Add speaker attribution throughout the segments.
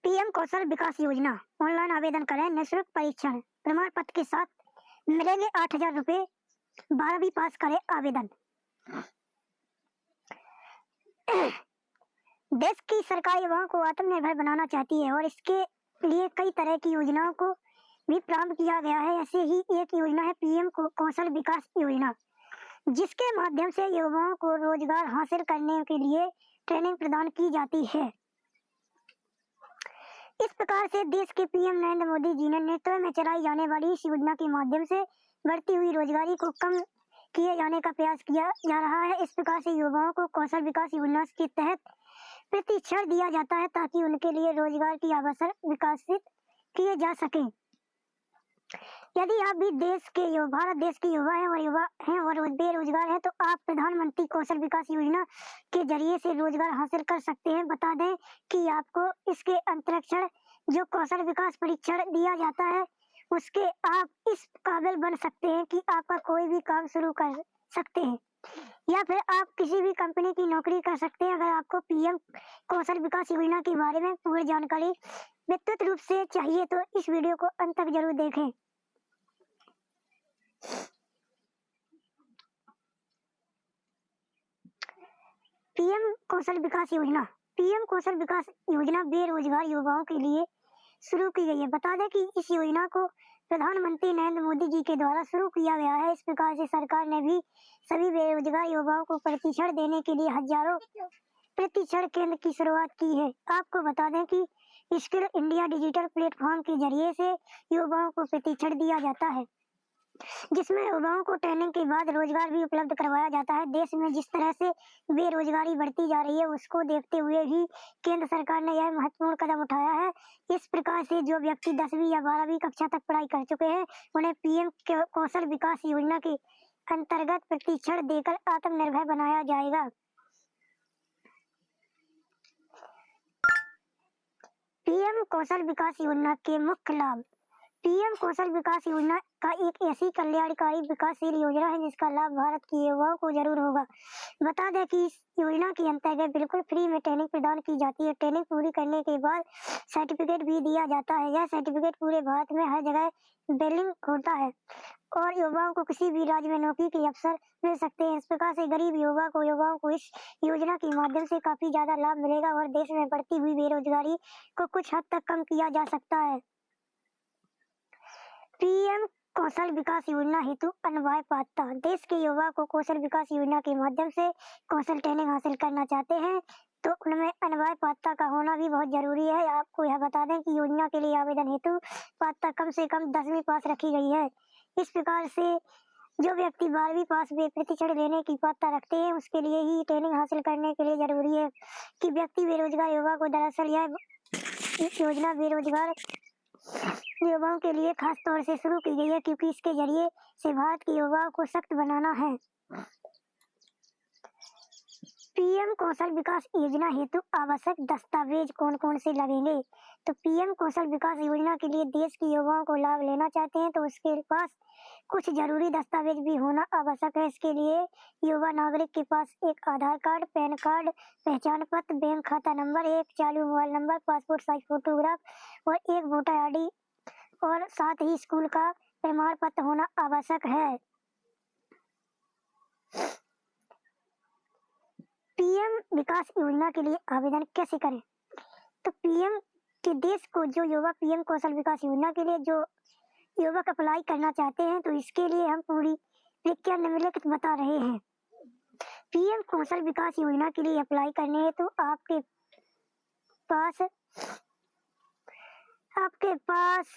Speaker 1: PM कौशल विकास योजना online आवेदन करें, निःशुल्क परीक्षण प्रमाण पत्र के साथ मिलेंगे 8,000 रुपए। 12वीं पास करें आवेदन। देश की सरकार युवाओं को आत्मनिर्भर बनाना चाहती है और इसके लिए कई तरह की योजनाओं को भी प्रारंभ किया गया है। ऐसे ही एक योजना है पीएम कौशल विकास योजना, जिसके माध्यम से युवाओं को रोजगार हासिल करने के लिए ट्रेनिंग प्रदान की जाती है। इस प्रकार से देश के पीएम नरेंद्र मोदी जी ने नेतृत्व में चलाई जाने वाली इस योजना के माध्यम से बढ़ती हुई रोजगारी को कम किए जाने का प्रयास किया जा रहा है। इस प्रकार से युवाओं को कौशल विकास योजना के तहत प्रशिक्षण दिया जाता है ताकि उनके लिए रोजगार की अवसर विकसित किए जा सके। यदि आप भी भारत देश के युवा हैं और बेरोजगार हैं तो आप प्रधानमंत्री कौशल विकास योजना के जरिए से रोजगार हासिल कर सकते हैं। बता दें कि आपको इसके अंतरिक्षण जो कौशल विकास परीक्षण दिया जाता है उसके आप इस काबिल बन सकते हैं कि आपका कोई भी काम शुरू कर सकते हैं या फिर आप किसी भी कंपनी की नौकरी कर सकते हैं। अगर आपको पीएम कौशल विकास योजना के बारे में पूरी जानकारी विस्तृत रूप से चाहिए तो इस वीडियो को अंत तक जरूर देखें। पीएम कौशल विकास योजना बेरोजगार युवाओं के लिए शुरू की गई है। बता दें कि इस योजना को प्रधानमंत्री नरेंद्र मोदी जी के द्वारा शुरू किया गया है। इस प्रकार से सरकार ने भी सभी बेरोजगार युवाओं को प्रशिक्षण देने के लिए हजारों प्रशिक्षण केंद्र की शुरुआत की है। आपको बता दें कि स्किल इंडिया डिजिटल प्लेटफॉर्म के जरिए से युवाओं को प्रशिक्षण दिया जाता है, जिसमें युवाओं को ट्रेनिंग के बाद रोजगार भी उपलब्ध करवाया जाता है। देश में जिस तरह से बेरोजगारी बढ़ती जा रही है उसको देखते हुए ही केंद्र सरकार ने यह महत्वपूर्ण कदम उठाया है। इस प्रकार से जो व्यक्ति 10वीं या 12वीं कक्षा तक पढ़ाई कर चुके हैं उन्हें पीएम कौशल विकास योजना के अंतर्गत प्रशिक्षण देकर आत्मनिर्भर बनाया जाएगा। पीएम कौशल विकास योजना के मुख्य लाभ। पीएम कौशल विकास योजना का एक ऐसी कल्याणकारी विकासशील योजना है जिसका लाभ भारत के युवाओं को जरूर होगा। बता दें कि इस योजना के अंतर्गत बिल्कुल फ्री में ट्रेनिंग प्रदान की जाती है। ट्रेनिंग पूरी करने के बाद सर्टिफिकेट भी दिया जाता है। यह सर्टिफिकेट पूरे भारत में हर जगह वैलिड होता है और युवाओं को किसी भी राज्य में नौकरी के अवसर मिल सकते हैं। इस प्रकार से गरीब युवाओं को इस योजना के माध्यम से काफी ज्यादा लाभ मिलेगा और देश में बढ़ती हुई बेरोजगारी को कुछ हद तक कम किया जा सकता है। पीएम कौशल विकास योजना हेतु अनिवार्य पात्रता। देश के युवा को कौशल विकास योजना के माध्यम से कौशल ट्रेनिंग हासिल करना चाहते हैं तो उनमें अनिवार्य पात्रता का होना भी बहुत जरूरी है। आपको यह बता दें कि योजना के लिए आवेदन हेतु पात्रता कम से कम 10वीं पास रखी गई है। इस प्रकार से जो व्यक्ति 12वीं पास में प्रशिक्षण लेने की पात्रता रखते हैं उसके लिए ही ट्रेनिंग हासिल करने के लिए जरूरी है कि व्यक्ति बेरोजगार युवा को दरअसल यह योजना बेरोजगार युवाओं के लिए खास तौर से शुरू की गई है क्योंकि इसके जरिए से भारत के युवाओं को सशक्त बनाना है। पीएम कौशल विकास योजना हेतु आवश्यक दस्तावेज कौन कौन से लगेंगे। तो पीएम कौशल विकास योजना के लिए देश के युवाओं को लाभ लेना चाहते हैं तो उसके पास कुछ जरूरी दस्तावेज भी होना आवश्यक है। इसके लिए युवा नागरिक के पास एक आधार कार्ड, पैन कार्ड, पहचान पत्र, बैंक खाता नंबर, एक चालू mobile number, passport size photograph और एक वोटर आईडी और साथ ही स्कूल का प्रमाण पत्र होना आवश्यक है। पीएम विकास योजना के लिए आवेदन कैसे करें। तो पीएम के देश को जो युवा पीएम कौशल विकास योजना के लिए जो युवक अप्लाई करना चाहते हैं तो इसके लिए हम पूरी प्रक्रिया निम्नलिखित बता रहे हैं। पीएम कौशल विकास योजना के लिए अप्लाई करने है तो आपके पास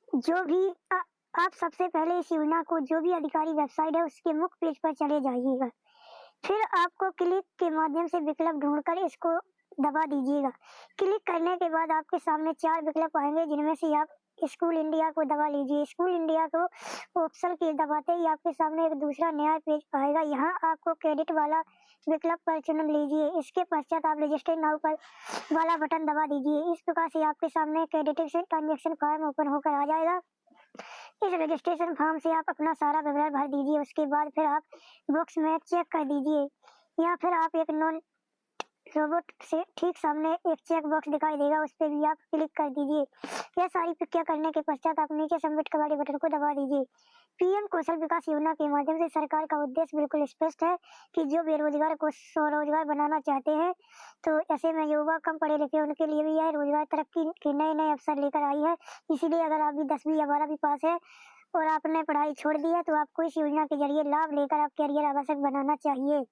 Speaker 1: जो भी आप सबसे पहले इस योजना को जो भी अधिकारी वेबसाइट है उसके मुख्य पेज पर चले जाइएगा। फिर आपको क्लिक के माध्यम से विकल्प ढूंढकर इसको दबा दीजिएगा। क्लिक करने के बाद आपके सामने 4 विकल्प आएंगे जिनमें से आप स्कूल इंडिया को दबा लीजिए। स्कूल इंडिया को ऑप्शन के दबाते ही आपके सामने एक दूसरा नया पेज आएगा। यहाँ आपको क्रेडिट वाला विकल्प पर चुन लीजिए। इसके पश्चात आप रजिस्टर नाउ पर वाला बटन दबा दीजिए। इस प्रकार से आपके सामने क्रेडिटेशन ट्रांजेक्शन फॉर्म ओपन होकर आ जाएगा। इस रजिस्ट्रेशन फॉर्म से आप अपना सारा विवरण भर दीजिए। उसके बाद फिर आप बॉक्स में चेक कर दीजिए या फिर आप एक नॉन रोबोट से ठीक सामने एक चेक बॉक्स दिखाई देगा, उस पे भी आप क्लिक कर दीजिए। यह सारी प्रक्रिया करने के पश्चात आप नीचे सबमिट वाले बटन को दबा दीजिए। पीएम कौशल विकास योजना के माध्यम से सरकार का उद्देश्य बिल्कुल स्पष्ट है कि जो बेरोजगार को स्वरोजगार बनाना चाहते हैं, तो ऐसे में युवा कम पढ़े लिखे उनके लिए भी यह रोजगार तरक्की के नए नए अवसर लेकर आई है। इसीलिए अगर आप भी 10वीं या 12वीं पास है और आपने पढ़ाई छोड़ दी है, तो आपको इस योजना के जरिए लाभ लेकर आप करियर आवश्यक बनाना चाहिए।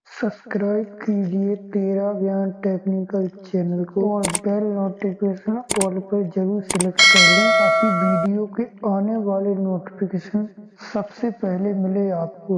Speaker 2: सब्सक्राइब कीजिए तेरा ज्ञान टेक्निकल चैनल को और बेल नोटिफिकेशन ऑल पर जरूर सिलेक्ट कर लें ताकि वीडियो के आने वाले नोटिफिकेशन सबसे पहले मिले आपको।